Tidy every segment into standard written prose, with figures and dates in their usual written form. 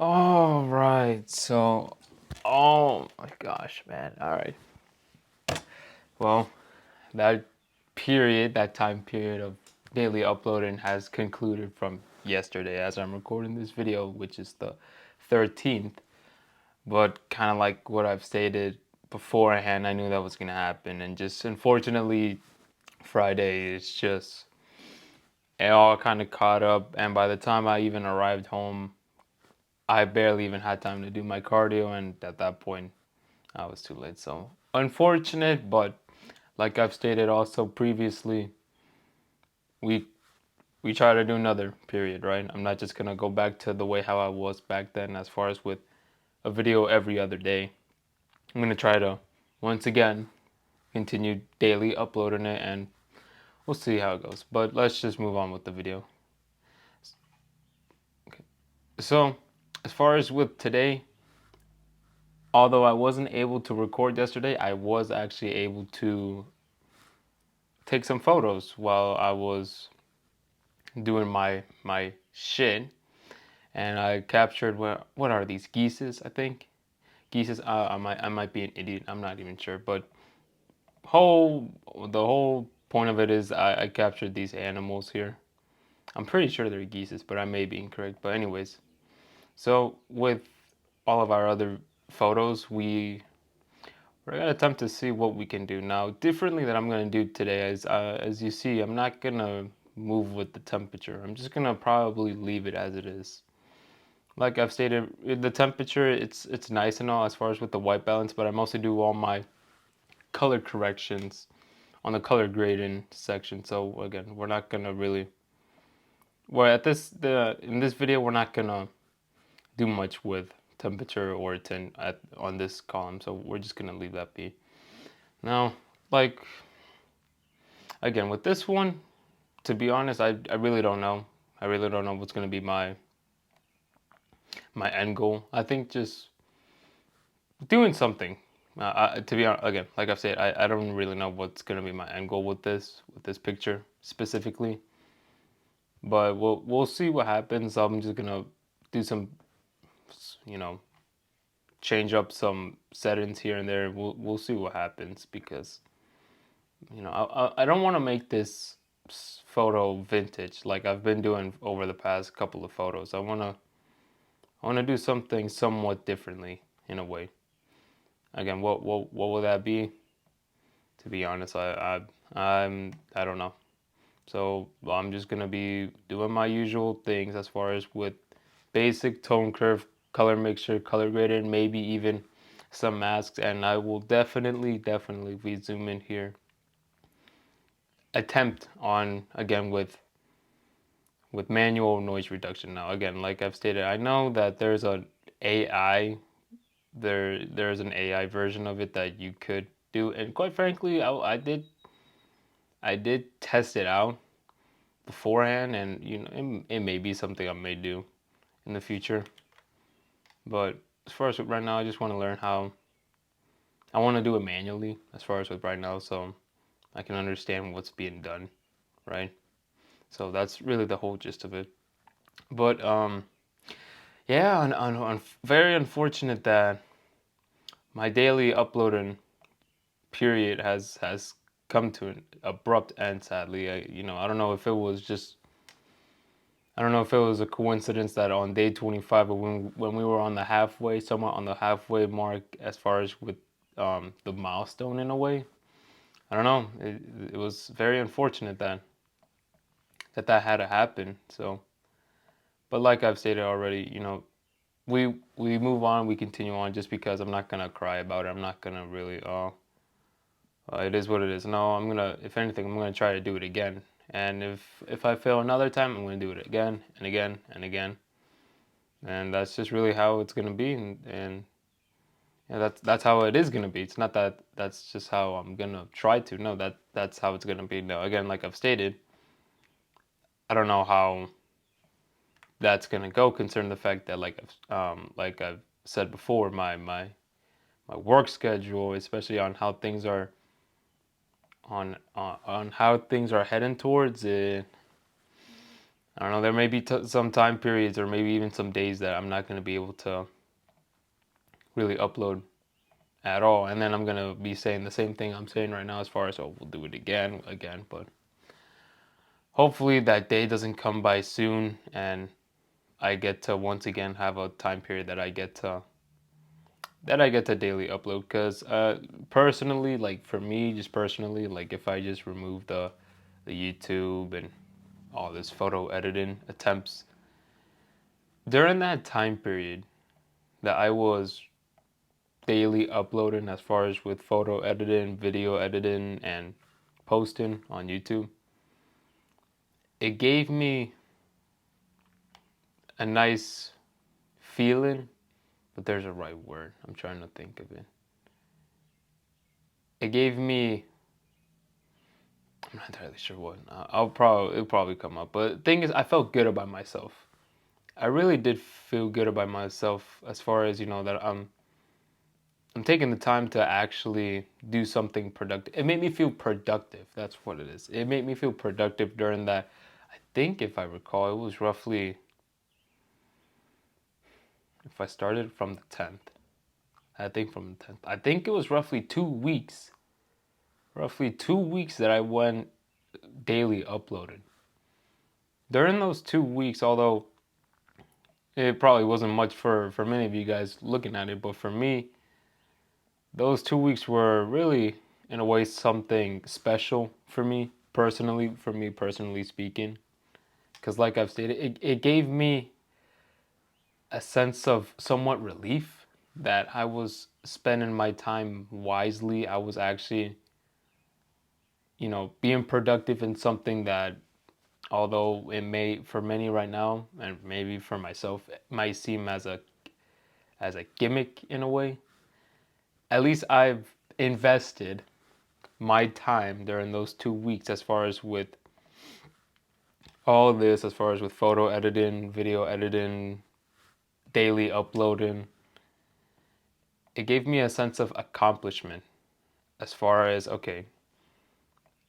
All right. So, oh my gosh, man. All right. Well, that that time period of daily uploading has concluded from yesterday as I'm recording this video, which is the 13th. But kind of like what I've stated beforehand, I knew that was going to happen. And just unfortunately, Friday is just, it all kind of caught up. And by the time I even arrived home, I barely even had time to do my cardio. And at that point, I was too late. So unfortunate, but like I've stated also previously, we we try to do another period, right? I'm not just gonna go back to the way how I was back then as far as with a video every other day. I'm gonna try to once again continue daily uploading it and we'll see how it goes. But let's just move on with the video. Okay. So as far as with today, although I wasn't able to record yesterday, I was actually able to take some photos while I was doing my shit, and I captured what are these geeses? I think geeses. I might be an idiot. I'm not even sure, but whole the whole point of it is I captured these animals here. I'm pretty sure they're geeses, but I may be incorrect. But anyways, so with all of our other photos, we're gonna attempt to see what we can do now differently that I'm gonna do today. As you see, I'm not gonna move with the temperature. I'm just gonna probably leave it as it is. Like I've stated, the temperature it's nice and all as far as with the white balance, but I mostly do all my color corrections on the color grading section. So again, we're not gonna really well at this the in this video we're not gonna do much with temperature or tint on this column. So we're just gonna leave that be. Now, like again with this one, to be honest, I really don't know. I really don't know what's gonna be my end goal. I think just doing something. To be honest, again, like I've said, I don't really know what's gonna be my end goal with this picture specifically, but we'll see what happens. I'm just gonna do some, you know, change up some settings here and there. We'll see what happens because I don't want to make this photo vintage like I've been doing over the past couple of photos. I wanna do something somewhat differently in a way. Again, what will that be? To be honest, I don't know. So I'm just gonna be doing my usual things as far as with basic tone curve, color mixture, color graded, maybe even some masks, and I will definitely we zoom in here. Attempt on again with manual noise reduction. Now again, like I've stated, I know that there's an AI there's an AI version of it that you could do, and quite frankly, I did test it out beforehand, and it may be something I may do in the future. But as far as with right now, I just want to learn how I want to do it manually. As far as with right now, so I can understand what's being done, right? So that's really the whole gist of it. But yeah, very unfortunate that my daily uploading period has come to an abrupt end. Sadly, I don't know if it was just I don't know if it was a coincidence that on day 25, when we were on the halfway, somewhat on the halfway mark, as far as with the milestone in a way. I don't know. It was very unfortunate that had to happen. So, but like I've stated already, we move on, we continue on, just because I'm not gonna cry about it. I'm not gonna really it is what it is. No, if anything, I'm gonna try to do it again. And if I fail another time, I'm gonna do it again and again and again. And that's just really how it's gonna be. And yeah, that's how it is gonna be. It's not that that's just how I'm gonna try to. No, that's how it's gonna be. Now, again, like I've stated, I don't know how that's gonna go, concerning the fact that like I've said before, my work schedule, especially on how things are on how things are heading towards it. I don't know, there may be some time periods or maybe even some days that I'm not going to be able to really upload at all. And then I'm going to be saying the same thing I'm saying right now as far as, oh, we'll do it again. But hopefully that day doesn't come by soon and I get to once again have a time period that I get to daily upload. Because personally, like for me, just personally, like if I just remove the YouTube and all this photo editing attempts during that time period that I was daily uploading, as far as with photo editing, video editing, and posting on YouTube, it gave me a nice feeling, but there's a right word. I'm trying to think of it. It gave me, I'm not entirely sure what. It'll probably come up. But the thing is, I felt good about myself. I really did feel good about myself, as far as, that I'm taking the time to actually do something productive. It made me feel productive. That's what it is. It made me feel productive during that. I think, if I recall, it was roughly, if I started from the 10th, I think from the 10th, I think it was roughly 2 weeks. Roughly 2 weeks that I went daily uploaded. During those 2 weeks, although it probably wasn't much for many of you guys looking at it, but for me, those 2 weeks were really, in a way, something special for me personally speaking. Because, like I've stated, it gave me a sense of somewhat relief that I was spending my time wisely. I was actually, being productive in something that, although it may, for many right now, and maybe for myself, it might seem as a gimmick in a way. At least I've invested my time during those 2 weeks, as far as with all this, as far as with photo editing, video editing, daily uploading. It gave me a sense of accomplishment, as far as, okay,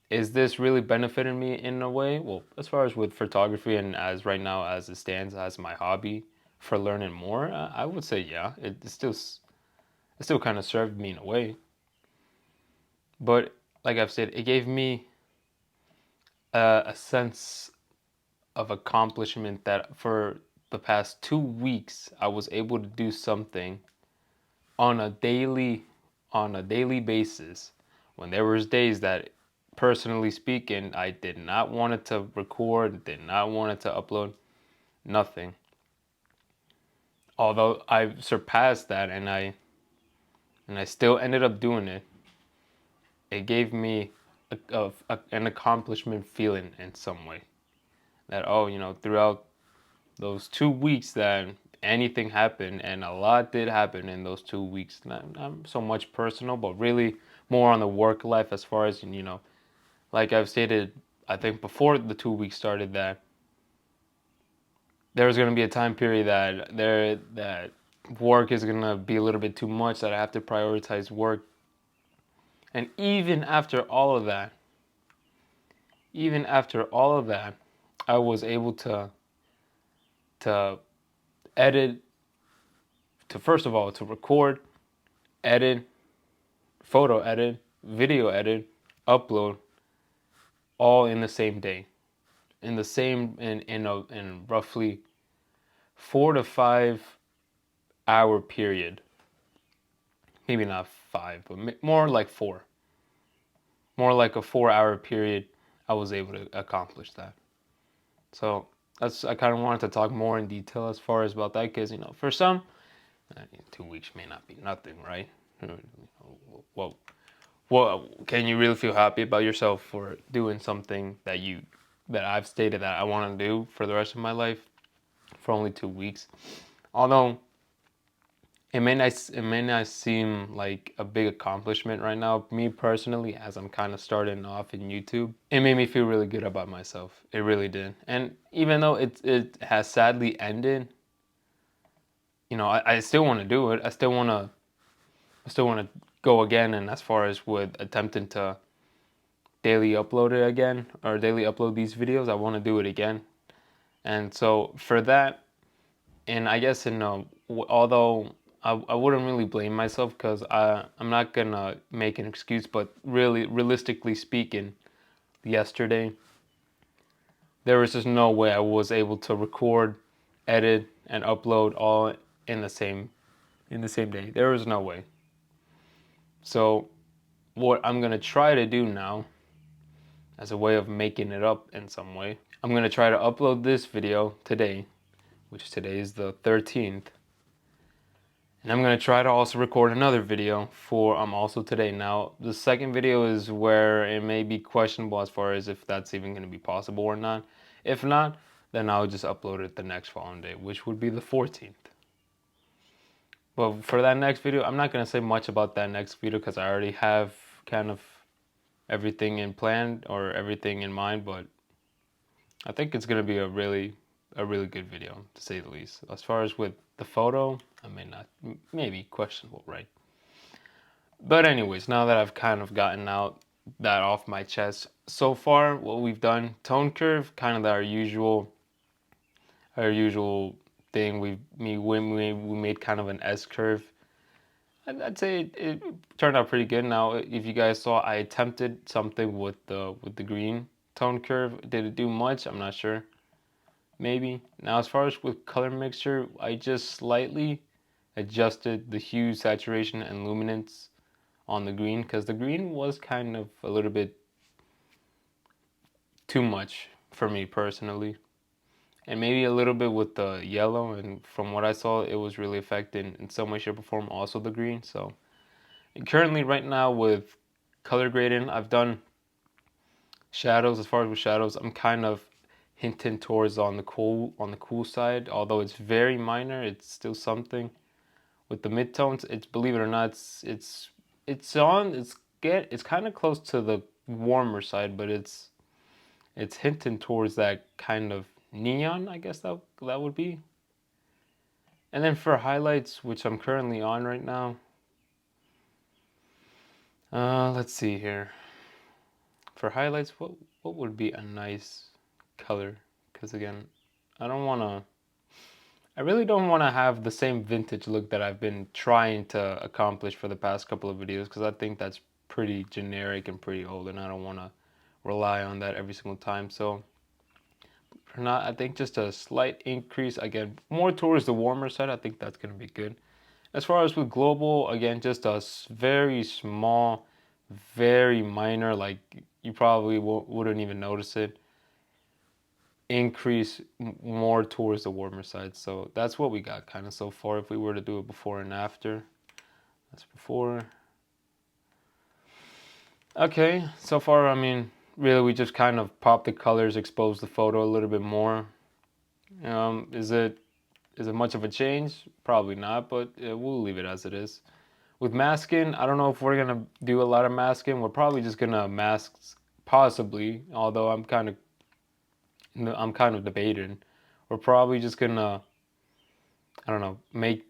is this really benefiting me in a way? Well, as far as with photography, and as right now as it stands as my hobby for learning more, I would say yeah, it still kind of served me in a way. But like I've said, it gave me a sense of accomplishment that for the past 2 weeks I was able to do something on a daily basis, when there was days that, personally speaking, I did not want it to record, did not want it to upload, nothing. Although I surpassed that and I still ended up doing it, it gave me an accomplishment feeling in some way. That, oh, throughout those 2 weeks that anything happened, and a lot did happen in those 2 weeks. Not so much personal, but really more on the work life, as far as, like I've stated, I think before the 2 weeks started, that there was going to be a time period that work is going to be a little bit too much, that I have to prioritize work. And even after all of that, I was able to edit, to, first of all, to record, edit, photo edit, video edit, upload, all in the same day, in the same in roughly 4 to 5 hour period. Maybe not 5, but more like 4. More like a 4 hour period. I was able to accomplish that. So I kind of wanted to talk more in detail as far as about that, because for some, 2 weeks may not be nothing, right? Well, can you really feel happy about yourself for doing something that I've stated that I want to do for the rest of my life for only 2 weeks? Although it may not seem like a big accomplishment right now, me personally, as I'm kind of starting off in YouTube, it made me feel really good about myself. It really did. And even though it has sadly ended, I still want to do it. I still want to go again, and as far as with attempting to daily upload it again, or daily upload these videos, I want to do it again. And so for that, and I guess although I wouldn't really blame myself because I'm not gonna make an excuse, but really realistically speaking, yesterday there was just no way I was able to record, edit, and upload all in the same day. There was no way. So what I'm gonna try to do now, as a way of making it up in some way, I'm gonna try to upload this video today, which today is the 13th. And I'm going to try to also record another video for also today. Now, the second video is where it may be questionable as far as if that's even going to be possible or not. If not, then I'll just upload it the next following day, which would be the 14th. But for that next video, I'm not going to say much about that next video because I already have kind of everything in plan or everything in mind, but I think it's going to be a really good video, to say the least. As far as with the photo, I may not, maybe questionable, right? But anyways, now that I've kind of gotten out that off my chest, so far what we've done, tone curve, kind of our usual thing. We made kind of an S curve. I'd say it turned out pretty good. Now, if you guys saw, I attempted something with the green tone curve. Did it do much? I'm not sure. Maybe. Now, as far as with color mixture, I just slightly adjusted the hue, saturation, and luminance on the green because the green was kind of a little bit too much for me personally. And maybe a little bit with the yellow, and from what I saw, it was really affecting in some way, shape, or form also the green. So currently right now with color grading, I've done shadows. As far as with shadows, I'm kind of hinting towards on the cool side, although it's very minor. It's still something. With the midtones, it's, believe it or not, it's kind of close to the warmer side, but it's hinting towards that kind of neon, I guess that would be. And then for highlights, which I'm currently on right now, let's see here. For highlights, what would be a nice color? Because again, I really don't want to have the same vintage look that I've been trying to accomplish for the past couple of videos, because I think that's pretty generic and pretty old, and I don't want to rely on that every single time. So for not, I think just a slight increase, again, more towards the warmer side, I think that's going to be good. As far as with global, again, just a very small, very minor, like you probably wouldn't even notice it, increase more towards the warmer side. So that's what we got kind of so far. If we were to do it before and after, that's before. Okay, so far, I mean, really we just kind of pop the colors, expose the photo a little bit more. Is it much of a change? Probably not, but we'll leave it as it is. With masking, I don't know if we're gonna do a lot of masking. We're probably just gonna mask, possibly, although I'm kind of debating. We're probably just gonna, I don't know, make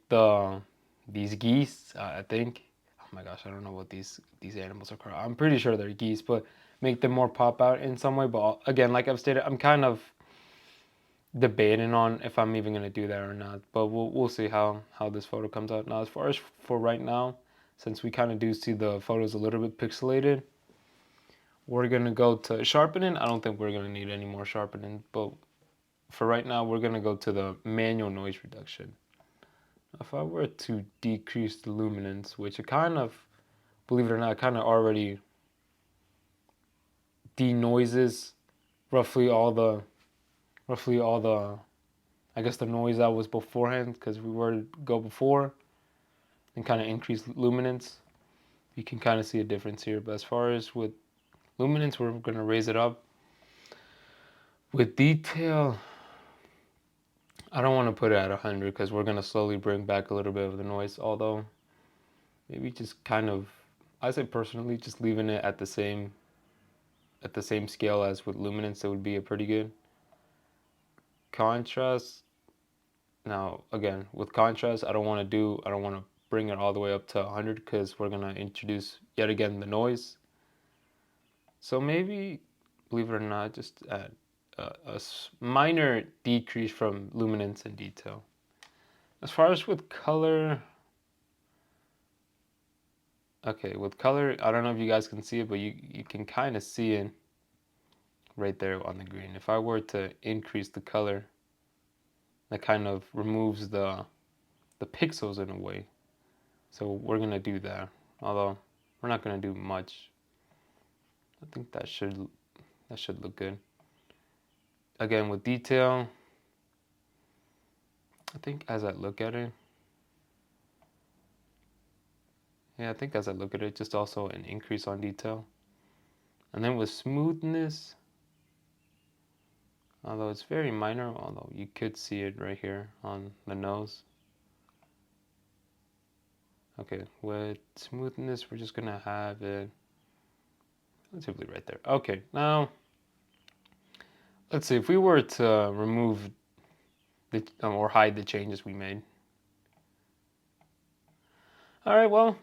these geese, I think. Oh my gosh, I don't know what these animals are called. I'm pretty sure they're geese, but make them more pop out in some way. But again, like I've stated, I'm kind of debating on if I'm even gonna do that or not. But we'll see how this photo comes out. Now, as far as for right now, since we kind of do see the photos a little bit pixelated, we're gonna go to sharpening. I don't think we're gonna need any more sharpening, but for right now, we're gonna go to the manual noise reduction. If I were to decrease the luminance, which it kind of, believe it or not, kind of already denoises roughly all the, I guess the noise that was beforehand, because we were to go before and kind of increase luminance, you can kind of see a difference here. But as far as with luminance, we're going to raise it up. With detail, I don't want to put it at 100 because we're going to slowly bring back a little bit of the noise, although maybe just kind of, I say personally, just leaving it at the same scale as with luminance, it would be a pretty good. Contrast, now again, with contrast, I don't want to bring it all the way up to 100 because we're going to introduce yet again the noise. So maybe, believe it or not, just at minor decrease from luminance and detail. As far as with color, okay, with color, I don't know if you guys can see it, but you can kind of see it right there on the green. If I were to increase the color, that kind of removes the pixels in a way. So we're gonna do that, although we're not gonna do much. I think that should look good. Again, with detail, I think as I look at it, yeah, I think as I look at it, just also an increase on detail. And then with smoothness, although it's very minor, although you could see it right here on the nose. Okay, with smoothness, we're just gonna have it relatively right there. Okay, now let's see if we were to remove the or hide the changes we made. All right, well,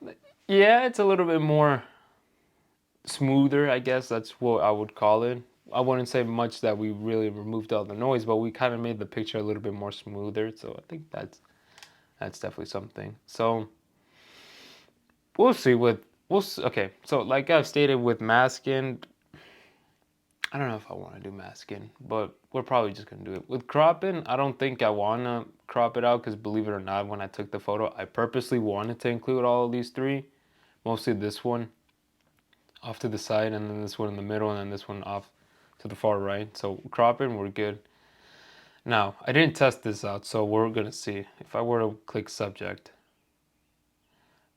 yeah, it's a little bit more smoother, I guess that's what I would call it. I wouldn't say much that we really removed all the noise, but we kind of made the picture a little bit more smoother. So I think that's definitely something. So we'll see okay. So like I've stated with masking, I don't know if I want to do masking, but we're probably just gonna do it. With cropping, I don't think I wanna crop it out because believe it or not, when I took the photo, I purposely wanted to include all of these three, mostly this one off to the side, and then this one in the middle, and then this one off to the far right. So cropping, we're good. Now, I didn't test this out, so we're gonna see. If I were to click subject,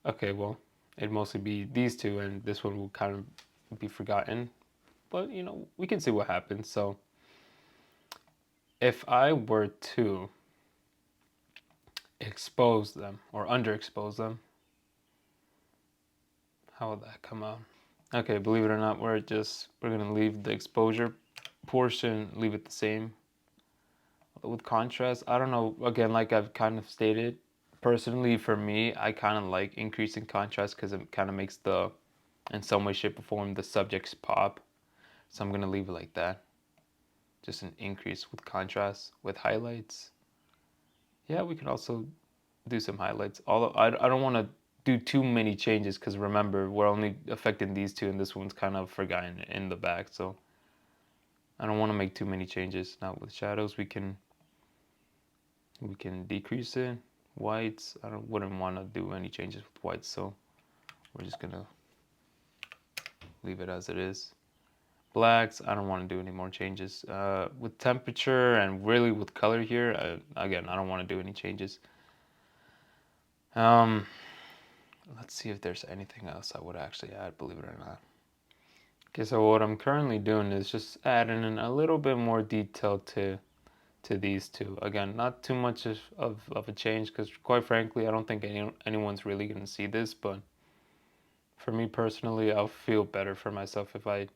okay, well, it'd mostly be these two, and this one will kind of be forgotten. But, you know, we can see what happens. So if I were to expose them or underexpose them, how would that come out? Okay, believe it or not, we're gonna leave the exposure portion, leave it the same. With contrast, I don't know, again, like I've kind of stated, personally for me, I kind of like increasing contrast because it kind of makes in some way, shape, or form, the subjects pop. So I'm gonna leave it like that. Just an increase with contrast. With highlights, yeah, we can also do some highlights. Although I don't want to do too many changes because remember, we're only affecting these two and this one's kind of forgotten in the back. So I don't want to make too many changes. Now with shadows, we can decrease it. Whites, wouldn't want to do any changes with whites, so we're just gonna leave it as it is. Blacks, I don't want to do any more changes. With temperature and really with color here, again, I don't want to do any changes. Let's see if there's anything else I would actually add, believe it or not. Okay, so what I'm currently doing is just adding in a little bit more detail to these two. Again, not too much of a change because quite frankly, I don't think anyone's really going to see this, but for me personally, I'll feel better for myself if I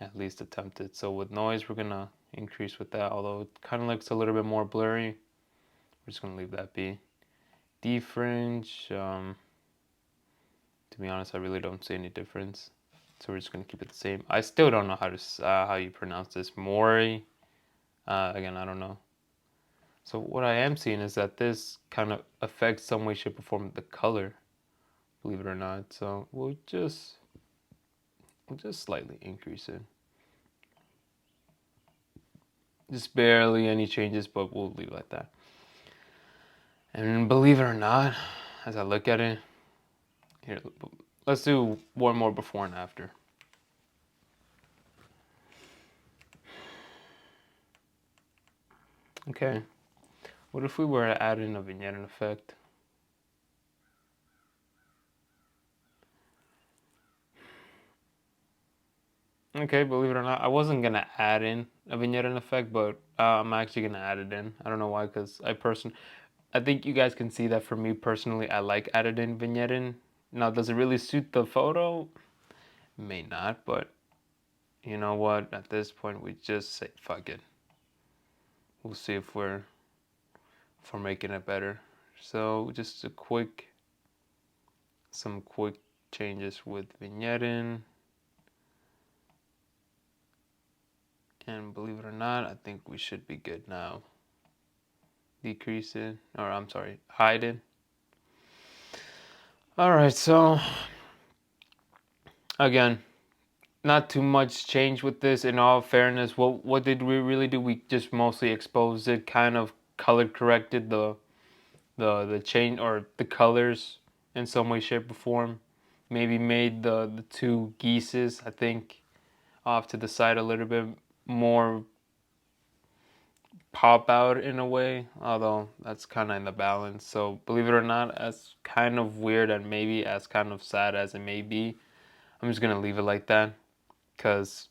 at least attempt it. So with noise, we're going to increase with that, although it kind of looks a little bit more blurry. We're just going to leave that be. Defringe, to be honest, I really don't see any difference. So we're just going to keep it the same. I still don't know how you pronounce this. Mori. Again, I don't know. So what I am seeing is that this kind of affects some way, shape, or form the color, believe it or not. So we'll just slightly increase it. Just barely any changes, but we'll leave it like that. And believe it or not, as I look at it, here, let's do one more before and after. Okay, what if we were to add in a vignette effect? Okay, believe it or not, I wasn't gonna add in a vignette effect, but I'm actually gonna add it in. I don't know why, because I think you guys can see that for me personally, I like added in vignette. Now, does it really suit the photo? May not, but you know what? At this point, we just say fuck it. We'll see if we're making it better. So just some quick changes with vignette. And believe it or not, I think we should be good now. Decrease it, or I'm sorry, hide it. All right, so again, not too much change with this. In all fairness, what did we really do? We just mostly exposed it, kind of color corrected the change or the colors in some way, shape, or form. Maybe made the two geeses, I think, off to the side a little bit more pop out in a way, although that's kind of in the balance. So believe it or not, as kind of weird and maybe as kind of sad as it may be, I'm just gonna leave it like that, because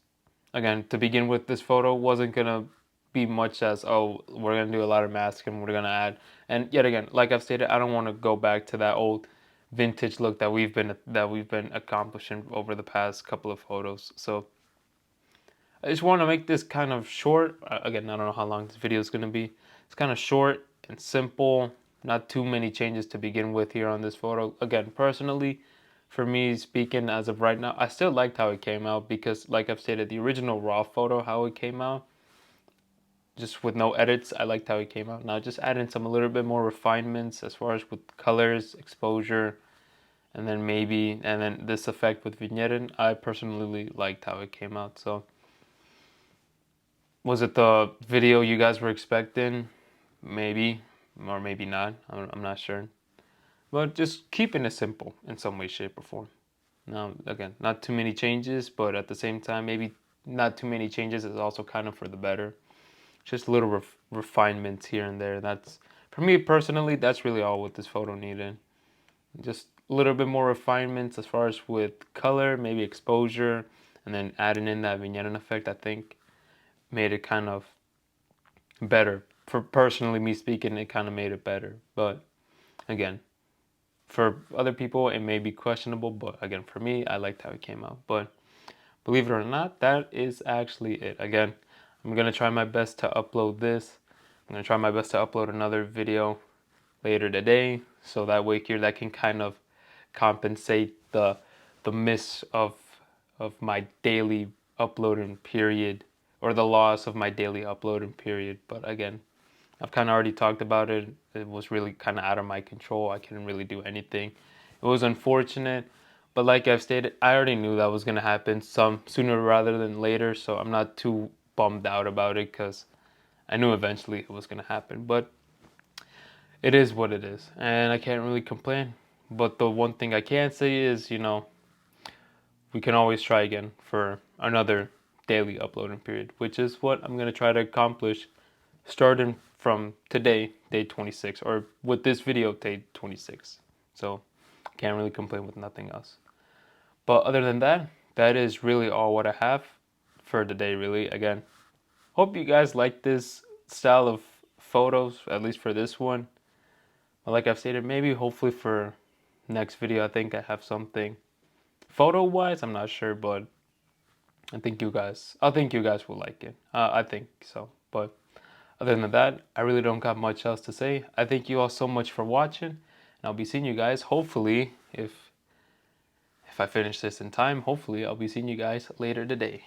again, to begin with, this photo wasn't gonna be much as, oh, we're gonna do a lot of masking, we're gonna add, and yet again, like I've stated, I don't want to go back to that old vintage look that we've been accomplishing over the past couple of photos. So I just want to make this kind of short. Again, I don't know how long this video is going to be. It's kind of short and simple. Not too many changes to begin with here on this photo. Again, personally, for me speaking as of right now, I still liked how it came out because, like I've stated, the original raw photo, how it came out, just with no edits, I liked how it came out. Now just add in some a little bit more refinements as far as with colors, exposure, and then this effect with vignetting. I personally liked how it came out. So was it the video you guys were expecting? Maybe, or maybe not. I'm not sure. But just keeping it simple in some way, shape, or form. Now, again, not too many changes, but at the same time, maybe not too many changes is also kind of for the better. Just little refinements here and there. That's, for me personally, that's really all what this photo needed. Just a little bit more refinements as far as with color, maybe exposure, and then adding in that vignette effect, I think made it kind of better. For personally me speaking, it kind of made it better. But again, for other people it may be questionable, but again, for me, I liked how it came out. But believe it or not, that is actually it. Again, I'm gonna try my best to upload this. I'm gonna try my best to upload another video later today, so that way here that can kind of compensate the miss of my daily uploading period, or the loss of my daily uploading period. But again, I've kind of already talked about it. It was really kind of out of my control. I couldn't really do anything. It was unfortunate, but like I've stated, I already knew that was gonna happen some sooner rather than later. So I'm not too bummed out about it because I knew eventually it was gonna happen. But it is what it is, and I can't really complain. But the one thing I can say is, we can always try again for another daily uploading period, which is what I'm gonna try to accomplish starting from today, day 26, or with this video, day 26. So can't really complain with nothing else. But other than that, that is really all what I have for today, really. Again, hope you guys like this style of photos, at least for this one. But like I've stated, maybe hopefully for next video, I think I have something photo wise. I'm not sure, but I think you guys will like it. I think so. But other than that, I really don't got much else to say. I thank you all so much for watching, and I'll be seeing you guys hopefully, if I finish this in time, hopefully I'll be seeing you guys later today.